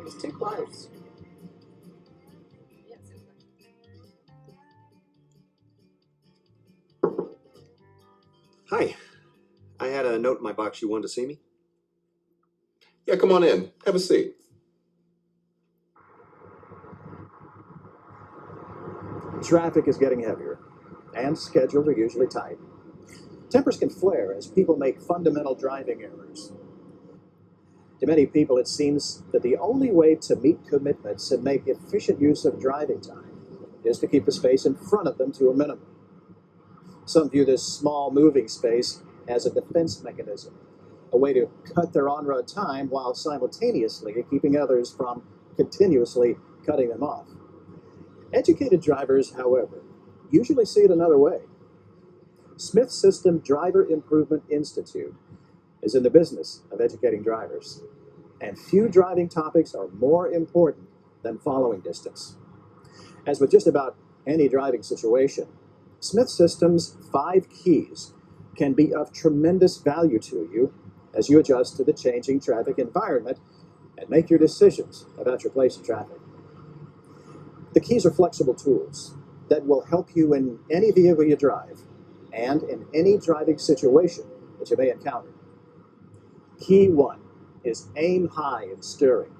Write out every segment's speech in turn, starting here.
It's too close. Hi. I had a note in my box. You wanted to see me? Yeah, come on in. Have a seat. Traffic is getting heavier, and schedules are usually tight. Tempers can flare as people make fundamental driving errors. To many people, it seems that the only way to meet commitments and make efficient use of driving time is to keep the space in front of them to a minimum. Some view this small moving space as a defense mechanism, a way to cut their on-road time while simultaneously keeping others from continuously cutting them off. Educated drivers, however, usually see it another way. Smith System Driver Improvement Institute is in the business of educating drivers, and few driving topics are more important than following distance. As with just about any driving situation, Smith System's 5 keys can be of tremendous value to you as you adjust to the changing traffic environment and make your decisions about your place in traffic. The keys are flexible tools that will help you in any vehicle you drive and in any driving situation that you may encounter. Key 1 is aim high in steering.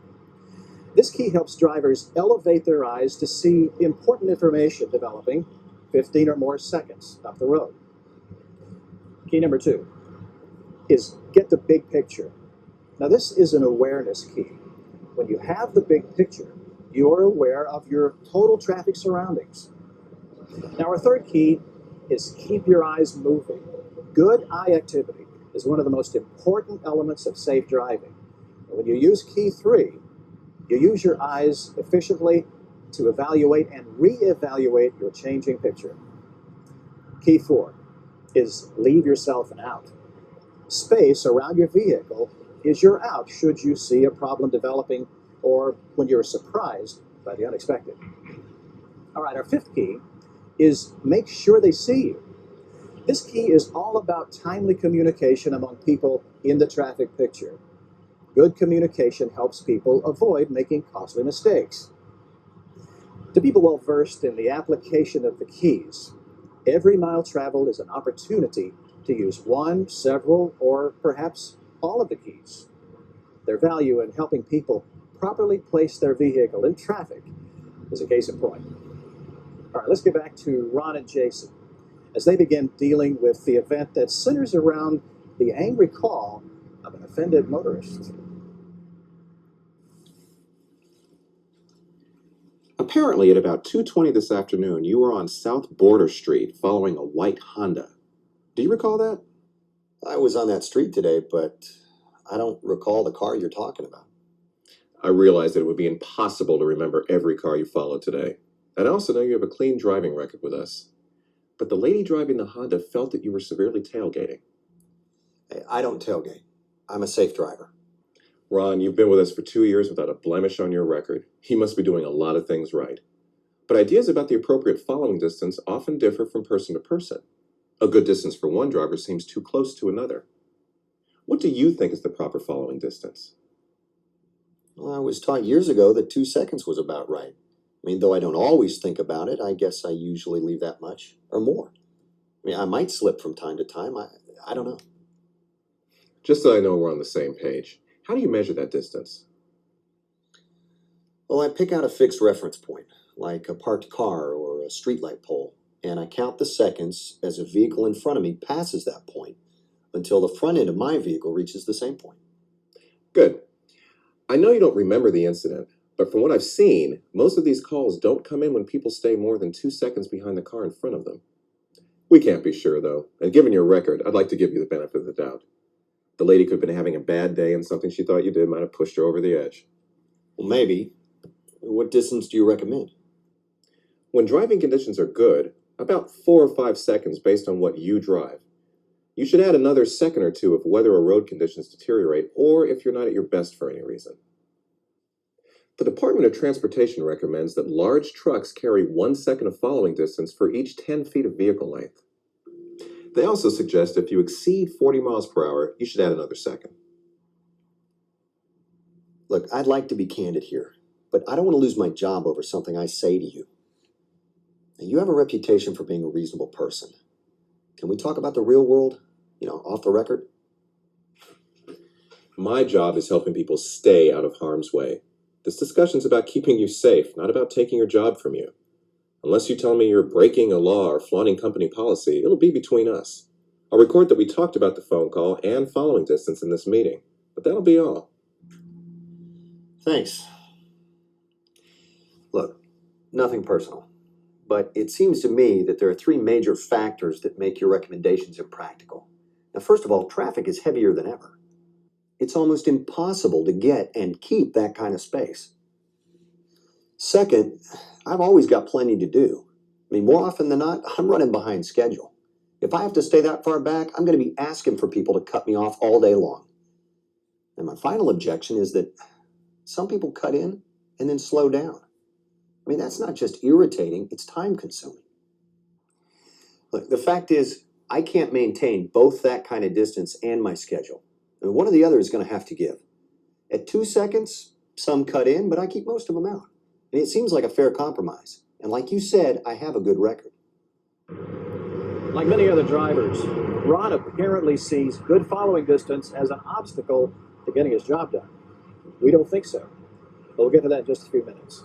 This key helps drivers elevate their eyes to see important information developing 15 or more seconds up the road. Key number 2 is get the big picture. Now, this is an awareness key. When you have the big picture, you're aware of your total traffic surroundings. Now, our third key is keep your eyes moving. Good eye activity is one of the most important elements of safe driving. And when you use key 3, you use your eyes efficiently to evaluate and reevaluate your changing picture. Key 4 is leave yourself an out. Space around your vehicle is your out should you see a problem developing or when you're surprised by the unexpected. All right, our 5th key is make sure they see you. This key is all about timely communication among people in the traffic picture. Good communication helps people avoid making costly mistakes. To people well versed in the application of the keys, every mile traveled is an opportunity to use one, several, or perhaps all of the keys. Their value in helping people properly place their vehicle in traffic is a case in point. All right, let's get back to Ron and Jason as they begin dealing with the event that centers around the angry call of an offended motorist. Apparently, at about 2:20 this afternoon, you were on South Border Street following a white Honda. Do you recall that? I was on that street today, but I don't recall the car you're talking about. I realized that it would be impossible to remember every car you followed today. And I also know you have a clean driving record with us. But the lady driving the Honda felt that you were severely tailgating. I don't tailgate. I'm a safe driver. Ron, you've been with us for 2 years without a blemish on your record. He must be doing a lot of things right. But ideas about the appropriate following distance often differ from person to person. A good distance for one driver seems too close to another. What do you think is the proper following distance? Well, I was taught years ago that 2 seconds was about right. I mean, though I don't always think about it, I guess I usually leave that much or more. I mean, I might slip from time to time. I don't know. Just so I know we're on the same page, how do you measure that distance? Well, I pick out a fixed reference point, like a parked car or a streetlight pole, and I count the seconds as a vehicle in front of me passes that point until the front end of my vehicle reaches the same point. Good. I know you don't remember the incident, but from what I've seen, most of these calls don't come in when people stay more than 2 seconds behind the car in front of them. We can't be sure, though, and given your record, I'd like to give you the benefit of the doubt. The lady could have been having a bad day and something she thought you did might have pushed her over the edge. Well, maybe. What distance do you recommend? When driving conditions are good, about 4 or 5 seconds based on what you drive. You should add another second or two if weather or road conditions deteriorate, or if you're not at your best for any reason. The Department of Transportation recommends that large trucks carry 1 second of following distance for each 10 feet of vehicle length. They also suggest if you exceed 40 miles per hour, you should add another second. Look, I'd like to be candid here, but I don't want to lose my job over something I say to you. Now, you have a reputation for being a reasonable person. Can we talk about the real world, off the record? My job is helping people stay out of harm's way. This discussion's about keeping you safe, not about taking your job from you. Unless you tell me you're breaking a law or flaunting company policy, it'll be between us. I'll record that we talked about the phone call and following distance in this meeting, but that'll be all. Thanks. Look, nothing personal, but it seems to me that there are three major factors that make your recommendations impractical. Now, first of all, traffic is heavier than ever. It's almost impossible to get and keep that kind of space. Second, I've always got plenty to do. I mean, more often than not, I'm running behind schedule. If I have to stay that far back, I'm going to be asking for people to cut me off all day long. And my final objection is that some people cut in and then slow down. I mean, that's not just irritating, it's time consuming. Look, the fact is, I can't maintain both that kind of distance and my schedule. I mean, one or the other is going to have to give. At 2 seconds, some cut in, but I keep most of them out. And it seems like a fair compromise. And like you said, I have a good record. Like many other drivers, Ron apparently sees good following distance as an obstacle to getting his job done. We don't think so. But we'll get to that in just a few minutes.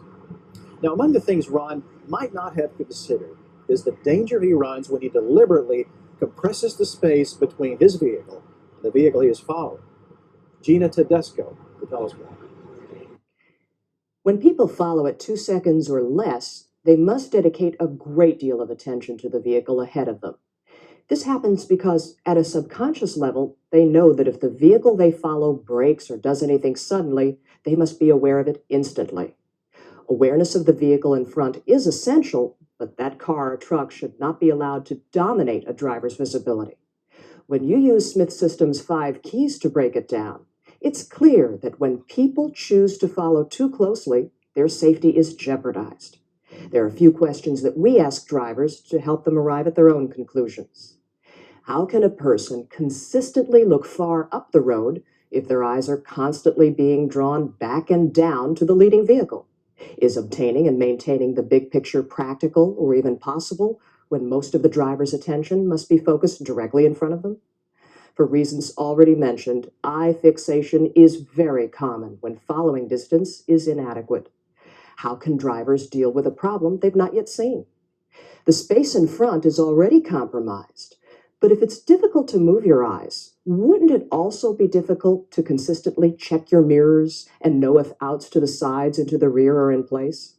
Now, among the things Ron might not have considered is the danger he runs when he deliberately compresses the space between his vehicle and the vehicle he is following. Gina Tedesco will tell us more. When people follow at 2 seconds or less, they must dedicate a great deal of attention to the vehicle ahead of them. This happens because, at a subconscious level, they know that if the vehicle they follow brakes or does anything suddenly, they must be aware of it instantly. Awareness of the vehicle in front is essential, but that car or truck should not be allowed to dominate a driver's visibility. When you use Smith System's 5 keys to break it down, it's clear that when people choose to follow too closely, their safety is jeopardized. There are a few questions that we ask drivers to help them arrive at their own conclusions. How can a person consistently look far up the road if their eyes are constantly being drawn back and down to the leading vehicle? Is obtaining and maintaining the big picture practical or even possible when most of the driver's attention must be focused directly in front of them? For reasons already mentioned, eye fixation is very common when following distance is inadequate. How can drivers deal with a problem they've not yet seen? The space in front is already compromised, but if it's difficult to move your eyes, wouldn't it also be difficult to consistently check your mirrors and know if outs to the sides and to the rear are in place?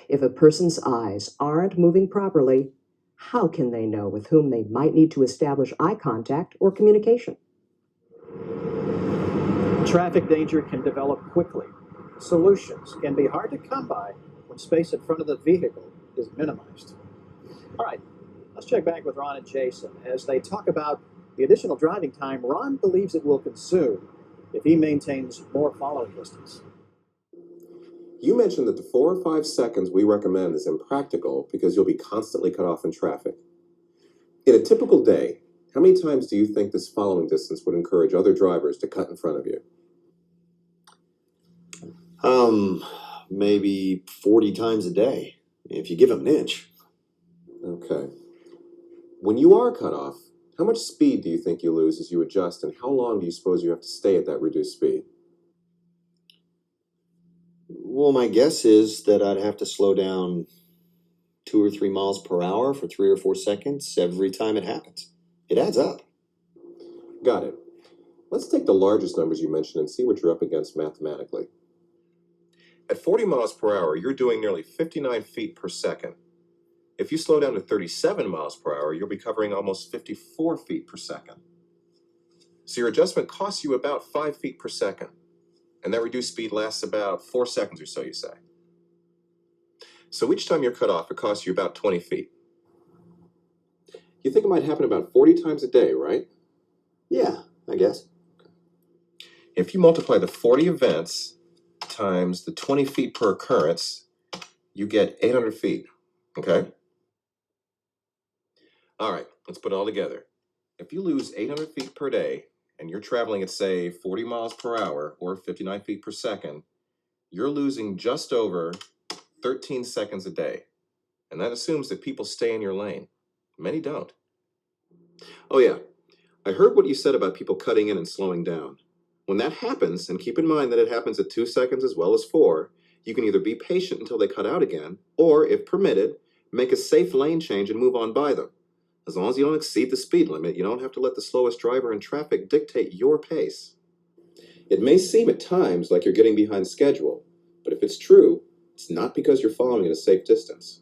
If a person's eyes aren't moving properly, how can they know with whom they might need to establish eye contact or communication? Traffic danger can develop quickly. Solutions can be hard to come by when space in front of the vehicle is minimized. All right, let's check back with Ron and Jason as they talk about the additional driving time Ron believes it will consume if he maintains more following distance. You mentioned that the 4 or 5 seconds we recommend is impractical because you'll be constantly cut off in traffic. In a typical day, how many times do you think this following distance would encourage other drivers to cut in front of you? Maybe 40 times a day, if you give them an inch. Okay. When you are cut off, how much speed do you think you lose as you adjust, and how long do you suppose you have to stay at that reduced speed? Well, my guess is that I'd have to slow down 2 or 3 miles per hour for 3 or 4 seconds every time it happens. It adds up. Got it. Let's take the largest numbers you mentioned and see what you're up against mathematically. At 40 miles per hour, you're doing nearly 59 feet per second. If you slow down to 37 miles per hour, you'll be covering almost 54 feet per second. So your adjustment costs you about 5 feet per second, and that reduced speed lasts about 4 seconds or so, you say. So each time you're cut off, it costs you about 20 feet. You think it might happen about 40 times a day, right? Yeah, I guess. If you multiply the 40 events times the 20 feet per occurrence, you get 800 feet, okay? All right, let's put it all together. If you lose 800 feet per day, and you're traveling at, say, 40 miles per hour or 59 feet per second, you're losing just over 13 seconds a day. And that assumes that people stay in your lane. Many don't. Oh yeah, I heard what you said about people cutting in and slowing down. When that happens, and keep in mind that it happens at 2 seconds as well as 4, you can either be patient until they cut out again, or, if permitted, make a safe lane change and move on by them. As long as you don't exceed the speed limit, you don't have to let the slowest driver in traffic dictate your pace. It may seem at times like you're getting behind schedule, but if it's true, it's not because you're following at a safe distance.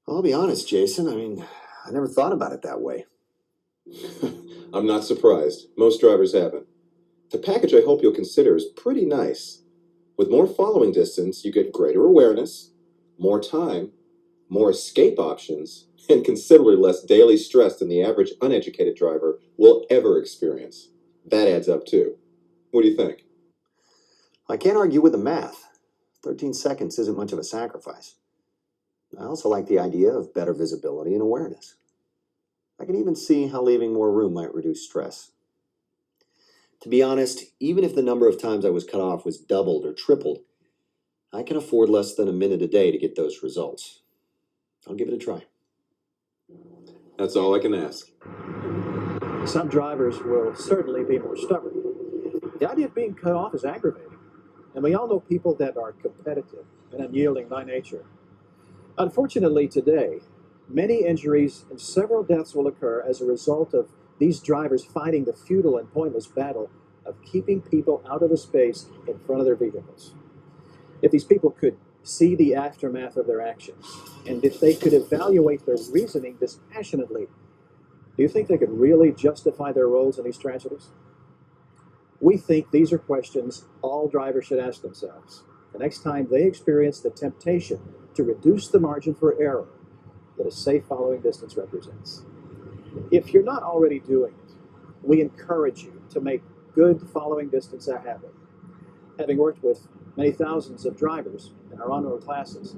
I'll be honest, Jason. I never thought about it that way. I'm not surprised. Most drivers haven't. The package I hope you'll consider is pretty nice. With more following distance, you get greater awareness, more time, more escape options, and considerably less daily stress than the average uneducated driver will ever experience. That adds up too. What do you think? I can't argue with the math. 13 seconds isn't much of a sacrifice. I also like the idea of better visibility and awareness. I can even see how leaving more room might reduce stress. To be honest, even if the number of times I was cut off was doubled or tripled, I can afford less than a minute a day to get those results. I'll give it a try. That's all I can ask. Some drivers will certainly be more stubborn. The idea of being cut off is aggravating, and we all know people that are competitive and unyielding by nature. Unfortunately, today, many injuries and several deaths will occur as a result of these drivers fighting the futile and pointless battle of keeping people out of the space in front of their vehicles. If these people could see the aftermath of their actions, and if they could evaluate their reasoning dispassionately, do you think they could really justify their roles in these tragedies? We think these are questions all drivers should ask themselves the next time they experience the temptation to reduce the margin for error that a safe following distance represents. If you're not already doing it, we encourage you to make good following distance a habit. Having worked with many thousands of drivers in our on-road classes,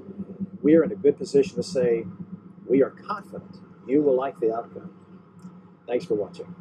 we are in a good position to say we are confident you will like the outcome. Thanks for watching.